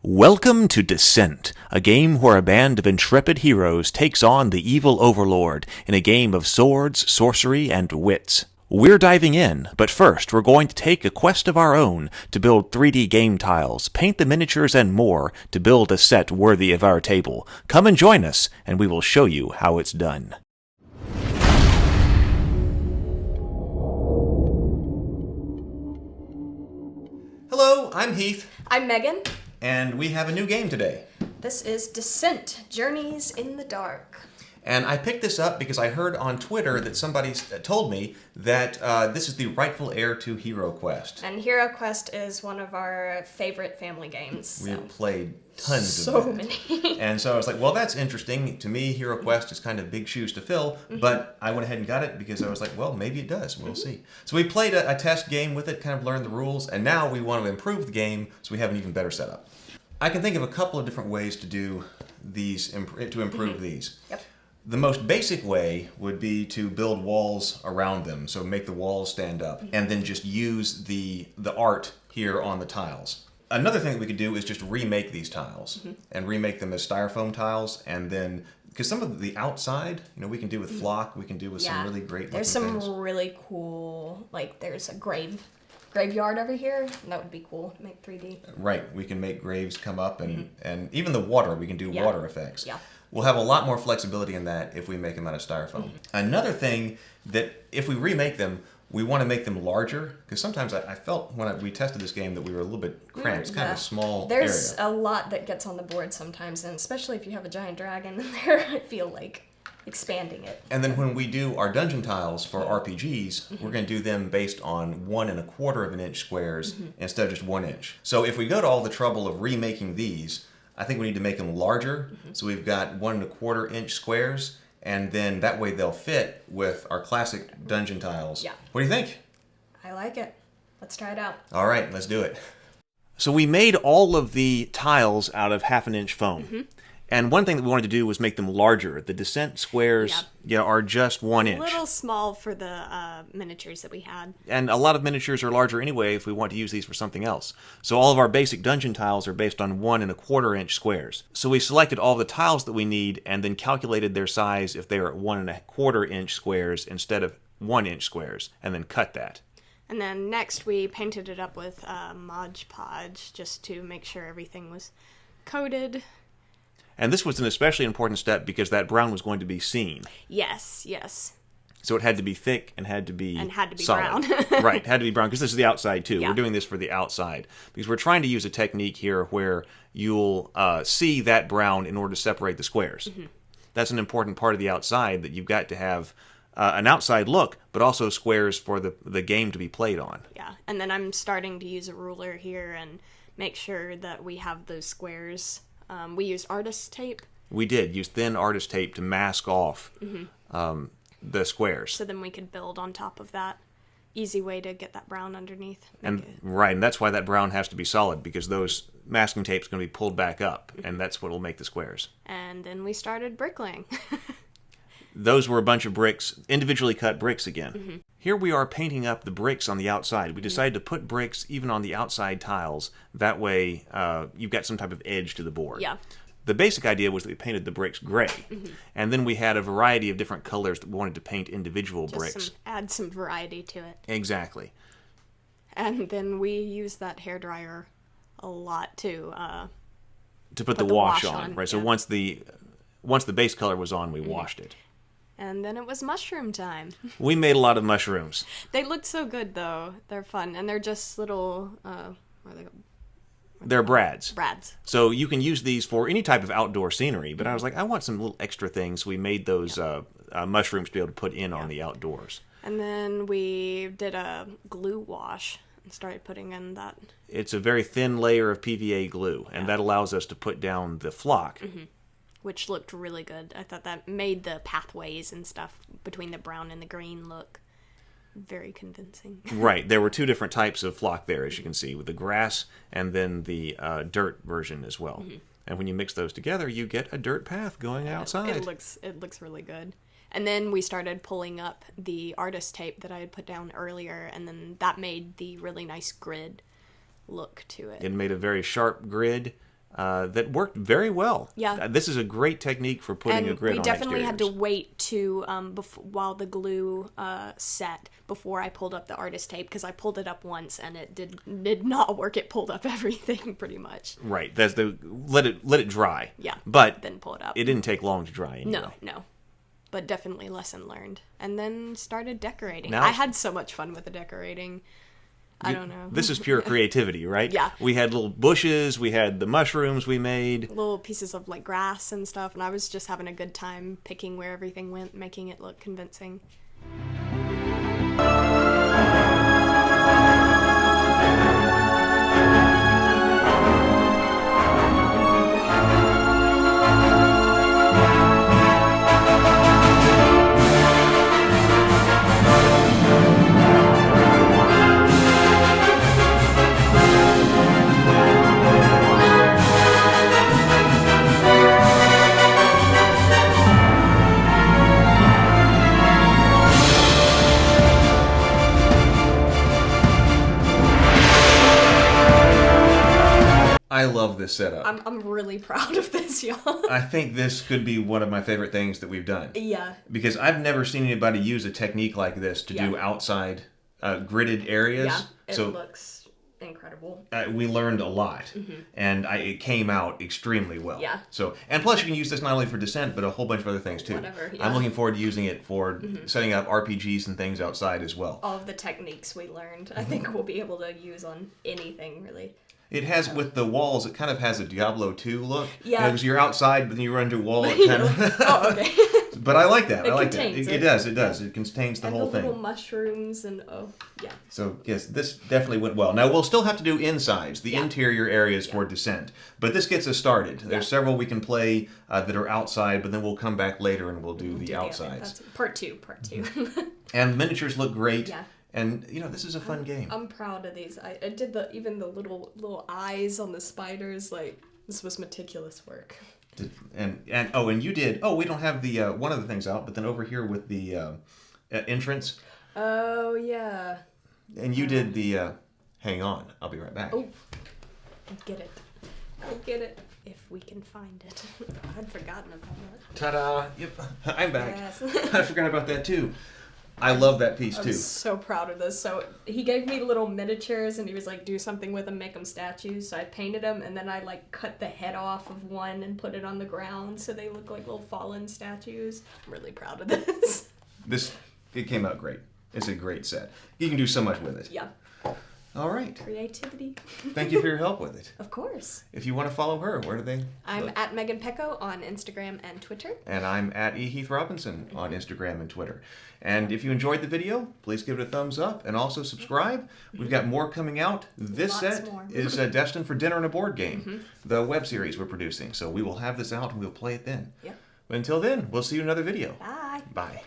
Welcome to Descent, a game where a band of intrepid heroes takes on the evil Overlord in a game of swords, sorcery, and wits. We're diving in, but first we're going to take a quest of our own to build 3D game tiles, paint the miniatures, and more to build a set worthy of our table. Come and join us, and we will show you how it's done. Hello, I'm Heath. I'm Megan. And we have a new game today. This is Descent, Journeys in the Dark. And I picked this up because I heard on Twitter that somebody told me that this is the rightful heir to HeroQuest. And HeroQuest is one of our favorite family games. We've played tons so of that. many. And so I was like, well, that's interesting. To me, HeroQuest is kind of big shoes to fill, but I went ahead and got it because I was like, well, maybe it does. We'll see. So we played a test game with it, kind of learned the rules, and now we want to improve the game so we have an even better setup. I can think of a couple of different ways to do these, to improve these. Yep. The most basic way would be to build walls around them, so make the walls stand up, and then just use the art here on the tiles. Another thing that we could do is just remake these tiles, and remake them as styrofoam tiles, and then, because some of the outside, we can do with flock, we can do with some really great looking There's things. some really cool, there's a graveyard over here. That would be cool to make 3D. Right, we can make graves come up, and even the water, we can do water effects. Yeah. We'll have a lot more flexibility in that if we make them out of styrofoam. Another thing that if we remake them, we want to make them larger, because sometimes I felt when we tested this game that we were a little bit cramped. It's kind of a small There's area. a lot that gets on the board sometimes, and especially if you have a giant dragon in there, I feel like expanding it. And then when we do our dungeon tiles for RPGs, we're going to do them based on 1 1/4 of an inch squares instead of just 1 inch. So if we go to all the trouble of remaking these, I think we need to make them larger. So we've got 1 1/4 inch squares, and then that way they'll fit with our classic dungeon tiles. Yeah. What do you think? I like it. Let's try it out. All right, let's do it. So we made all of the tiles out of 1/2 inch foam. And one thing that we wanted to do was make them larger. The Descent squares are just 1 inch. A little small for the miniatures that we had. And a lot of miniatures are larger anyway if we want to use these for something else. So all of our basic dungeon tiles are based on 1 1/4 inch squares. So we selected all the tiles that we need and then calculated their size if they are 1 1/4 inch squares instead of 1 inch squares, and then cut that. And then next we painted it up with Mod Podge just to make sure everything was coated. And this was an especially important step because that brown was going to be seen. Yes, yes. So it had to be thick and had to be solid. Brown. Right, had to be brown, because this is the outside too. Yeah. We're doing this for the outside because we're trying to use a technique here where you'll see that brown in order to separate the squares. That's an important part of the outside, that you've got to have an outside look, but also squares for the game to be played on. Yeah, and then I'm starting to use a ruler here and make sure that we have those squares. We used artist tape. We did use thin artist tape to mask off the squares. So then we could build on top of that. Easy way to get that brown underneath. And that's why that brown has to be solid, because those masking tape is going to be pulled back up, and that's what will make the squares. And then we started bricklaying. Those were a bunch of bricks, individually cut bricks again. Here we are painting up the bricks on the outside. We decided to put bricks even on the outside tiles. That way you've got some type of edge to the board. Yeah. The basic idea was that we painted the bricks gray. And then we had a variety of different colors that we wanted to paint individual bricks. Add some variety to it. Exactly. And then we used that hairdryer a lot to put the wash on. Right. Yeah. So once the base color was on, we washed it. And then it was mushroom time. We made a lot of mushrooms. They looked so good, though. They're fun. And they're just little... They're brads. Brads. So you can use these for any type of outdoor scenery. But I was like, I want some little extra things. We made those mushrooms to be able to put in on the outdoors. And then we did a glue wash and started putting in that. It's a very thin layer of PVA glue. And that allows us to put down the flock. Which looked really good. I thought that made the pathways and stuff between the brown and the green look very convincing. Right. There were 2 different types of flock there, as you can see, with the grass and then the dirt version as well. And when you mix those together, you get a dirt path going outside. It looks really good. And then we started pulling up the artist tape that I had put down earlier, and then that made the really nice grid look to it. It made a very sharp grid. that worked very well. Yeah. This is a great technique for putting a grid on we definitely had to exteriors. wait to while the glue set before I pulled up the artist tape, because I pulled it up once and it did not work. It pulled up everything pretty much. Right. That's let it dry. Yeah. But then pull it up. it didn't take long to dry anyway. No. But definitely lesson learned. And then started decorating. Now- I had so much fun with the decorating. I don't know. This is pure creativity, right? Yeah. We had little bushes, we had the mushrooms we made. Little pieces of like grass and stuff, and I was just having a good time picking where everything went, making it look convincing. I love this setup. I'm really proud of this, y'all. I think this could be one of my favorite things that we've done. Yeah. Because I've never seen anybody use a technique like this to do outside gridded areas. Yeah, it looks incredible. We learned a lot, and it came out extremely well. Yeah. So, and plus you can use this not only for descent, but a whole bunch of other things too. Whatever, yeah. I'm looking forward to using it for setting up RPGs and things outside as well. All of the techniques we learned, I think we'll be able to use on anything, really. It has, with the walls, it kind of has a Diablo 2 look. Yeah. Because you're outside, but then you run into a wall. It kind of... Oh, okay. But I like that. I like that. contains It it. does. It does. It contains the And whole the thing. little mushrooms and yeah. So, yes, this definitely went well. Now, we'll still have to do insides, the Yeah. interior areas for descent. But this gets us started. There's several we can play that are outside, but then we'll come back later and we'll do the outsides. That's part two. And the miniatures look great. Yeah. And, this is a fun game. I'm proud of these. I did even the little eyes on the spiders. Like, this was meticulous work. And you did. Oh, we don't have the one of the things out, but then over here with the entrance. Oh, yeah. And you did the. Hang on, I'll be right back. Oh, get it. I'll get it. If we can find it. I'd forgotten about that. Ta-da! Yep, I'm back. Yes. I forgot about that too. I love that piece I too. was so proud of this. So he gave me little miniatures and he was like, do something with them, make them statues. So I painted them and then I like cut the head off of one and put it on the ground so they look like little fallen statues. I'm really proud of this. It came out great. It's a great set. You can do so much with it. Yeah. All right. Creativity. Thank you for your help with it. Of course. If you want to follow her, where do they? I'm at Megan Pecco on Instagram and Twitter. And I'm at E. Heath Robinson on Instagram and Twitter. And if you enjoyed the video, please give it a thumbs up and also subscribe. We've got more coming out. This Lots set more. is Destined for Dinner and a Board Game, the web series we're producing. So we will have this out and we'll play it then. Yep. But until then, we'll see you in another video. Bye. Bye.